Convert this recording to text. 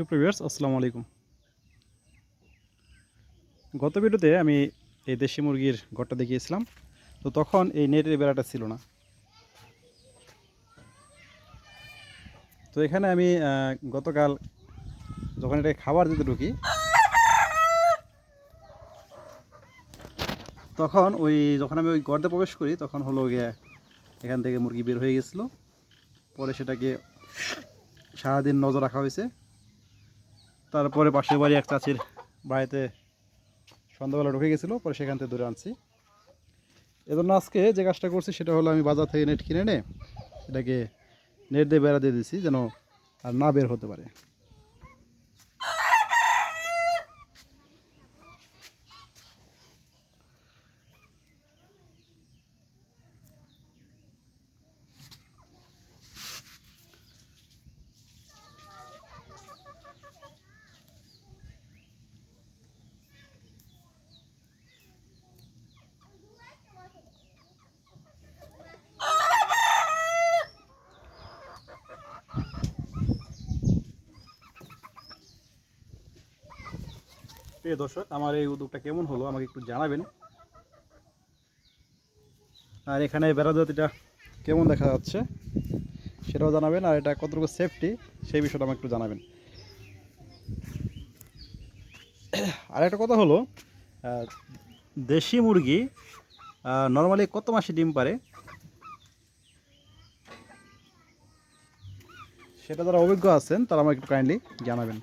সুপ্রিয় ভিউয়ার্স, আসসালামু আলাইকুম। গত ভিডিওতে আমি এই দেশি মুরগির ঘরটা দেখিয়েছিলাম। তো তখন এই নেটের বেড়াটা ছিল না। তো এখানে আমি গতকাল যখন এটাকে খাবার দিতে ঢুকি, তখন যখন আমি ওই গর্তে প্রবেশ করি, তখন হলো গিয়ে এখান থেকে মুরগি বের হয়ে গেছিলো। পরে সেটাকে সারাদিন নজর রাখা হয়েছে। তারপরে পাশের বাড়ি এক চাচির বাড়িতে সন্ধ্যাবেলা ঢুকে গেছিলো, পরে সেখান থেকে ধরে আনছি। এজন্য আজকে যে কাজটা করছি সেটা হলো, আমি বাজার থেকে নেট কিনে এনে এটাকে নেট দিয়ে বেড়া দিয়ে দিছি, যেন আর না বের হতে পারে। প্রিয় দর্শক, আমার এই উদ্যোগটা কেমন হলো আমাকে একটু জানাবেন। আর এখানে বেড়া জাতিটা কেমন দেখা যাচ্ছে সেটাও জানাবেন। আর এটা কতটুকু সেফটি সেই বিষয়টা আমাকে একটু জানাবেন। আর একটা কথা হলো, দেশি মুরগি নর্মালি কত মাসে ডিম পারে সেটা যারা অভিজ্ঞ আছেন তারা আমাকে একটু কাইন্ডলি জানাবেন।